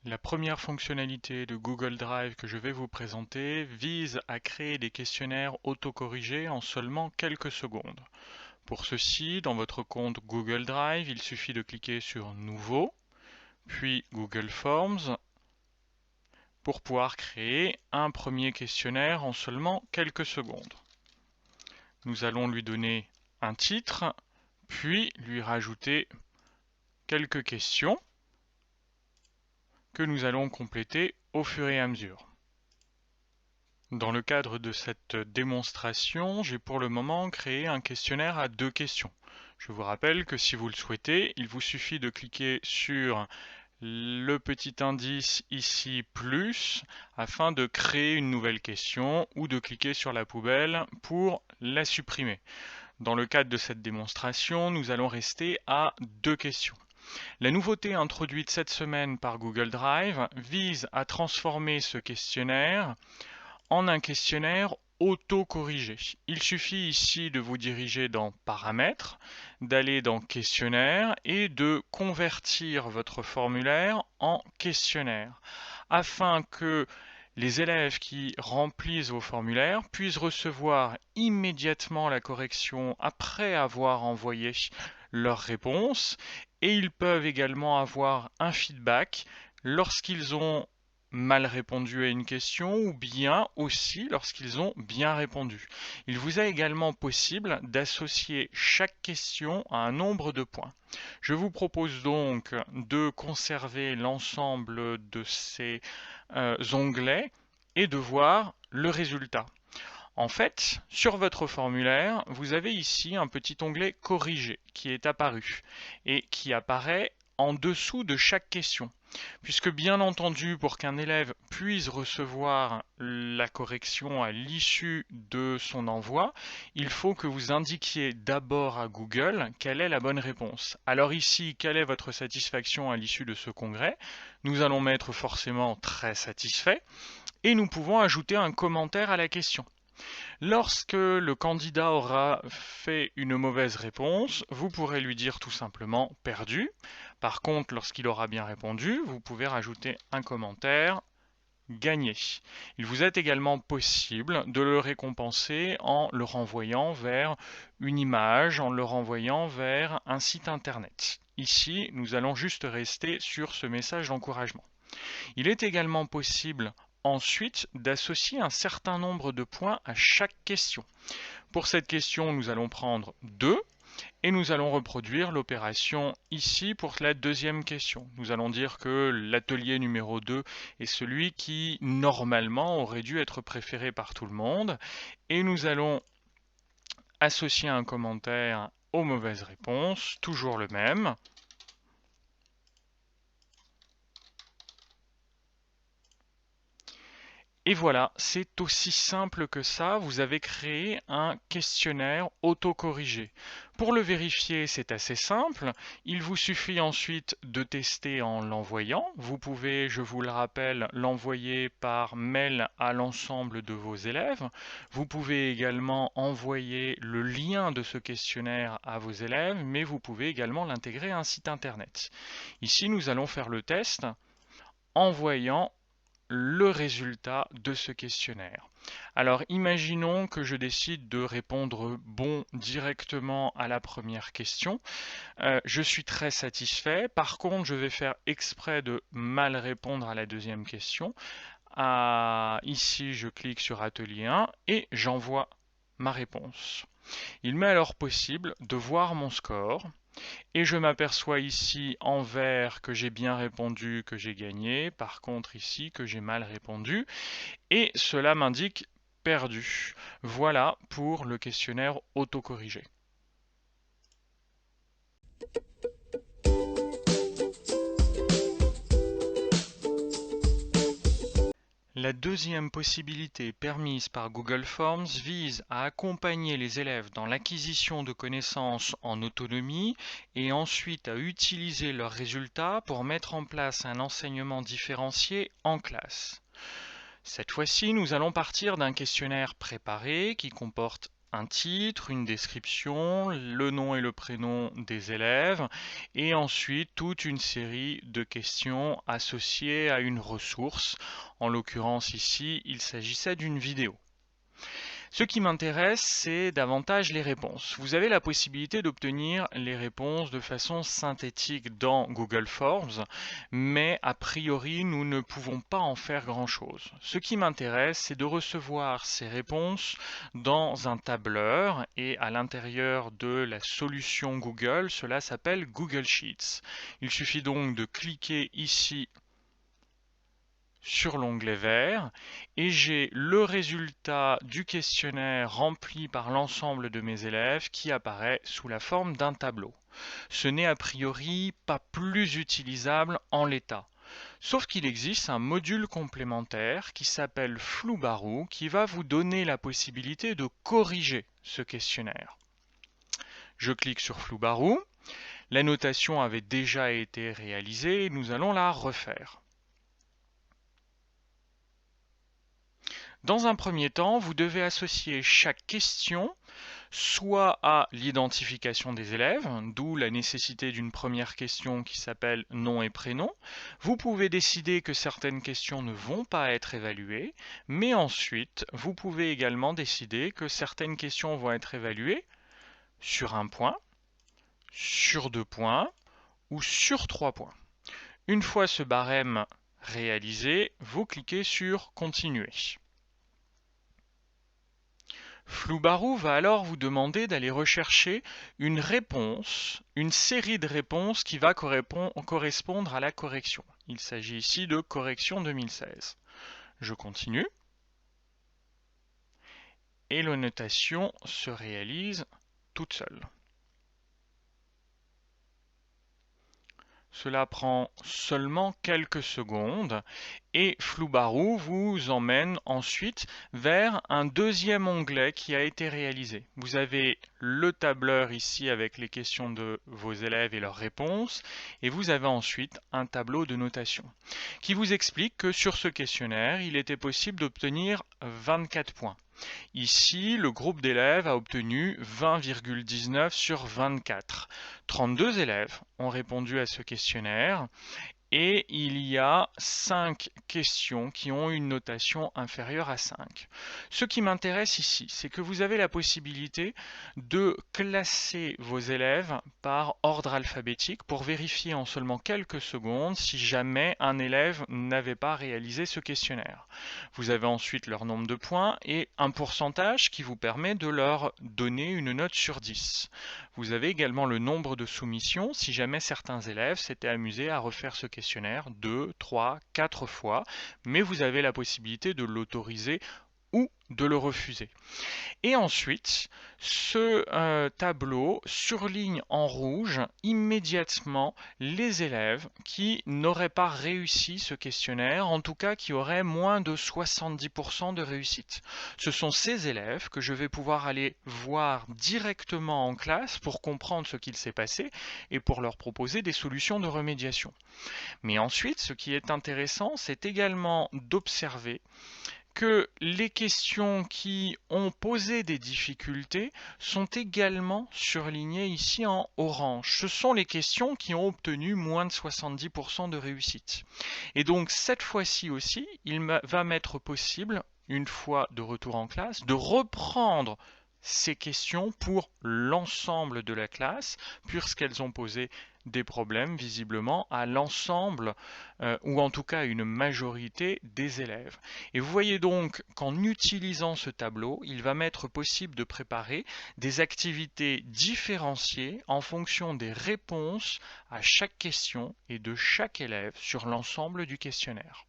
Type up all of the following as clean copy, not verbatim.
La première fonctionnalité de Google Drive que je vais vous présenter vise à créer des questionnaires autocorrigés en seulement quelques secondes. Pour ceci, dans votre compte Google Drive, il suffit de cliquer sur Nouveau, puis Google Forms, pour pouvoir créer un premier questionnaire en seulement quelques secondes. Nous allons lui donner un titre, puis lui rajouter quelques questions que nous allons compléter au fur et à mesure. Dans le cadre de cette démonstration, j'ai pour le moment créé un questionnaire à 2 questions. Je vous rappelle que si vous le souhaitez, il vous suffit de cliquer sur le petit indice ici plus afin de créer une nouvelle question ou de cliquer sur la poubelle pour la supprimer. Dans le cadre de cette démonstration, nous allons rester à 2 questions. La nouveauté introduite cette semaine par Google Drive vise à transformer ce questionnaire en un questionnaire auto-corrigé. Il suffit ici de vous diriger dans Paramètres, d'aller dans Questionnaire et de convertir votre formulaire en questionnaire afin que les élèves qui remplissent vos formulaires puissent recevoir immédiatement la correction après avoir envoyé leur réponse et ils peuvent également avoir un feedback lorsqu'ils ont mal répondu à une question ou bien aussi lorsqu'ils ont bien répondu. Il vous est également possible d'associer chaque question à un nombre de points. Je vous propose donc de conserver l'ensemble de ces onglets et de voir le résultat. En fait, sur votre formulaire, vous avez ici un petit onglet Corriger qui est apparu et qui apparaît en dessous de chaque question. Puisque bien entendu, pour qu'un élève puisse recevoir la correction à l'issue de son envoi, il faut que vous indiquiez d'abord à Google quelle est la bonne réponse. Alors ici, quelle est votre satisfaction à l'issue de ce congrès? Nous allons mettre forcément très satisfait et nous pouvons ajouter un commentaire à la question. Lorsque le candidat aura fait une mauvaise réponse, vous pourrez lui dire tout simplement perdu. Par contre, lorsqu'il aura bien répondu, vous pouvez rajouter un commentaire gagné. Il vous est également possible de le récompenser en le renvoyant vers une image, en le renvoyant vers un site internet. Ici, nous allons juste rester sur ce message d'encouragement. Il est également possible ensuite d'associer un certain nombre de points à chaque question. Pour cette question, nous allons prendre 2 et nous allons reproduire l'opération ici pour la deuxième question. Nous allons dire que l'atelier numéro 2 est celui qui normalement aurait dû être préféré par tout le monde et nous allons associer un commentaire aux mauvaises réponses, toujours le même. Et voilà, c'est aussi simple que ça, vous avez créé un questionnaire autocorrigé. Pour le vérifier, c'est assez simple, il vous suffit ensuite de tester en l'envoyant. Vous pouvez, je vous le rappelle, l'envoyer par mail à l'ensemble de vos élèves. Vous pouvez également envoyer le lien de ce questionnaire à vos élèves, mais vous pouvez également l'intégrer à un site internet. Ici, nous allons faire le test en voyant le résultat de ce questionnaire. Alors imaginons que je décide de répondre bon directement à la première question. Je suis très satisfait. Par contre, je vais faire exprès de mal répondre à la deuxième question. Ici, je clique sur Atelier 1 et j'envoie ma réponse. Il m'est alors possible de voir mon score. Et je m'aperçois ici en vert que j'ai bien répondu, que j'ai gagné. Par contre ici que j'ai mal répondu. Et cela m'indique perdu. Voilà pour le questionnaire autocorrigé. La deuxième possibilité permise par Google Forms vise à accompagner les élèves dans l'acquisition de connaissances en autonomie et ensuite à utiliser leurs résultats pour mettre en place un enseignement différencié en classe. Cette fois-ci, nous allons partir d'un questionnaire préparé qui comporte un titre, une description, le nom et le prénom des élèves, et ensuite toute une série de questions associées à une ressource. En l'occurrence ici, il s'agissait d'une vidéo. Ce qui m'intéresse, c'est davantage les réponses. Vous avez la possibilité d'obtenir les réponses de façon synthétique dans Google Forms, mais a priori, nous ne pouvons pas en faire grand-chose. Ce qui m'intéresse, c'est de recevoir ces réponses dans un tableur et à l'intérieur de la solution Google, cela s'appelle Google Sheets. Il suffit donc de cliquer ici sur l'onglet vert et j'ai le résultat du questionnaire rempli par l'ensemble de mes élèves qui apparaît sous la forme d'un tableau. Ce n'est a priori pas plus utilisable en l'état. Sauf qu'il existe un module complémentaire qui s'appelle Floubarou qui va vous donner la possibilité de corriger ce questionnaire. Je clique sur Floubarou. La notation avait déjà été réalisée et nous allons la refaire. Dans un premier temps, vous devez associer chaque question soit à l'identification des élèves, d'où la nécessité d'une première question qui s'appelle nom et prénom. Vous pouvez décider que certaines questions ne vont pas être évaluées, mais ensuite, vous pouvez également décider que certaines questions vont être évaluées sur 1 point, sur 2 points ou sur 3 points. Une fois ce barème réalisé, vous cliquez sur Continuer. Floubarou va alors vous demander d'aller rechercher une réponse, une série de réponses qui va correspondre à la correction. Il s'agit ici de correction 2016. Je continue. Et la notation se réalise toute seule. Cela prend seulement quelques secondes et Floubarou vous emmène ensuite vers un deuxième onglet qui a été réalisé. Vous avez le tableur ici avec les questions de vos élèves et leurs réponses et vous avez ensuite un tableau de notation qui vous explique que sur ce questionnaire, il était possible d'obtenir 24 points. Ici, le groupe d'élèves a obtenu 20,19 sur 24. 32 élèves ont répondu à ce questionnaire et il y a 5 questions qui ont une notation inférieure à 5. Ce qui m'intéresse ici, c'est que vous avez la possibilité de classer vos élèves par ordre alphabétique pour vérifier en seulement quelques secondes si jamais un élève n'avait pas réalisé ce questionnaire. Vous avez ensuite leur nombre de points et un pourcentage qui vous permet de leur donner une note sur 10. Vous avez également le nombre de soumissions si jamais certains élèves s'étaient amusés à refaire ce questionnaire 2, 3, 4 fois, mais vous avez la possibilité de l'autoriser ou de le refuser. Et ensuite, ce tableau surligne en rouge immédiatement les élèves qui n'auraient pas réussi ce questionnaire, en tout cas qui auraient moins de 70% de réussite. Ce sont ces élèves que je vais pouvoir aller voir directement en classe pour comprendre ce qu'il s'est passé et pour leur proposer des solutions de remédiation. Mais ensuite, ce qui est intéressant, c'est également d'observer que les questions qui ont posé des difficultés sont également surlignées ici en orange. Ce sont les questions qui ont obtenu moins de 70% de réussite. Et donc cette fois-ci aussi, il va m'être possible, une fois de retour en classe, de reprendre ces questions pour l'ensemble de la classe, puisqu'elles ont posé des problèmes visiblement à l'ensemble ou en tout cas à une majorité des élèves. Et vous voyez donc qu'en utilisant ce tableau, il va m'être possible de préparer des activités différenciées en fonction des réponses à chaque question et de chaque élève sur l'ensemble du questionnaire.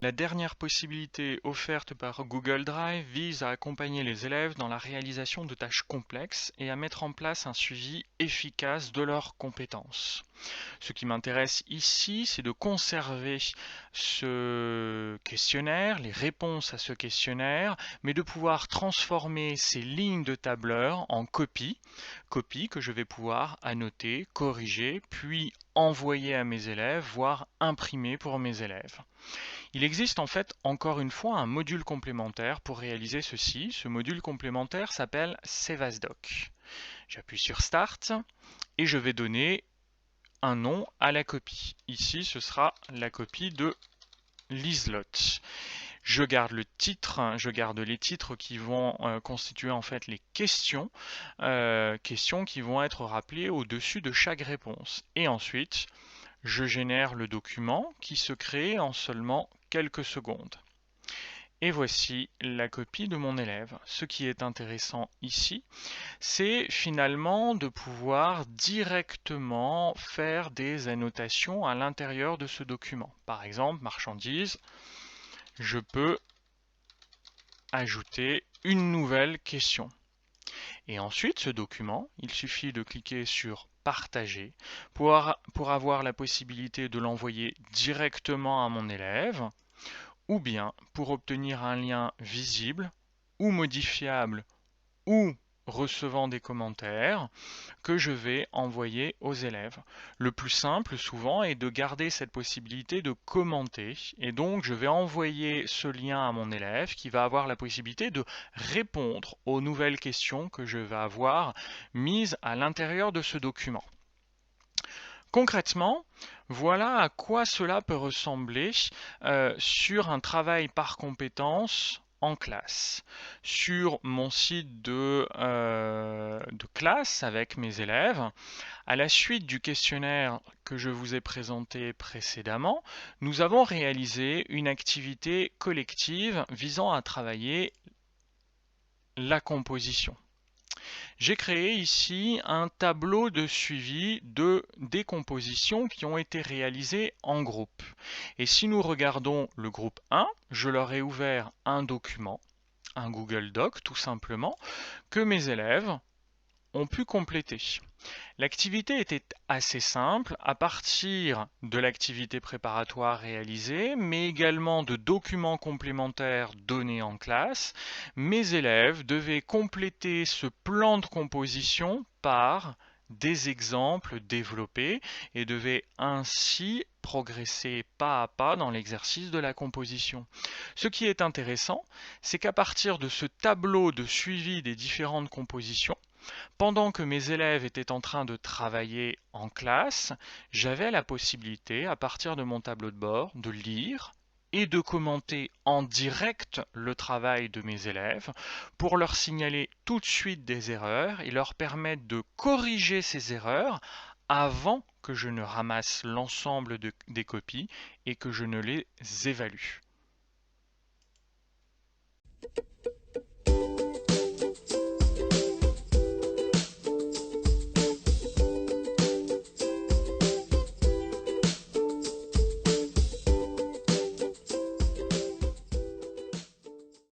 La dernière possibilité offerte par Google Drive vise à accompagner les élèves dans la réalisation de tâches complexes et à mettre en place un suivi efficace de leurs compétences. Ce qui m'intéresse ici, c'est de conserver ce questionnaire, les réponses à ce questionnaire, mais de pouvoir transformer ces lignes de tableur en copies que je vais pouvoir annoter, corriger, puis envoyer à mes élèves, voire imprimer pour mes élèves. Il existe en fait encore une fois un module complémentaire pour réaliser ceci. Ce module complémentaire s'appelle Save as Doc. J'appuie sur Start et je vais donner un nom à la copie. Ici, ce sera la copie de Liselot. Je garde le titre, je garde les titres qui vont constituer en fait les questions, questions qui vont être rappelées au-dessus de chaque réponse. Et ensuite, je génère le document qui se crée en seulement quelques secondes. Et voici la copie de mon élève. Ce qui est intéressant ici, c'est finalement de pouvoir directement faire des annotations à l'intérieur de ce document. Par exemple, marchandise, je peux ajouter une nouvelle question. Et ensuite, ce document, il suffit de cliquer sur partager pour avoir la possibilité de l'envoyer directement à mon élève, ou bien pour obtenir un lien visible ou modifiable ou recevant des commentaires que je vais envoyer aux élèves. Le plus simple souvent est de garder cette possibilité de commenter et donc je vais envoyer ce lien à mon élève qui va avoir la possibilité de répondre aux nouvelles questions que je vais avoir mises à l'intérieur de ce document. Concrètement, voilà à quoi cela peut ressembler sur un travail par compétences en classe. Sur mon site de classe avec mes élèves, à la suite du questionnaire que je vous ai présenté précédemment, nous avons réalisé une activité collective visant à travailler la composition. J'ai créé ici un tableau de suivi de décompositions qui ont été réalisées en groupe. Et si nous regardons le groupe 1, je leur ai ouvert un document, un Google Doc tout simplement, que mes élèves ont pu compléter. L'activité était assez simple à partir de l'activité préparatoire réalisée, mais également de documents complémentaires donnés en classe. Mes élèves devaient compléter ce plan de composition par des exemples développés et devaient ainsi progresser pas à pas dans l'exercice de la composition. Ce qui est intéressant, c'est qu'à partir de ce tableau de suivi des différentes compositions, pendant que mes élèves étaient en train de travailler en classe, j'avais la possibilité, à partir de mon tableau de bord, de lire et de commenter en direct le travail de mes élèves pour leur signaler tout de suite des erreurs et leur permettre de corriger ces erreurs avant que je ne ramasse l'ensemble des copies et que je ne les évalue.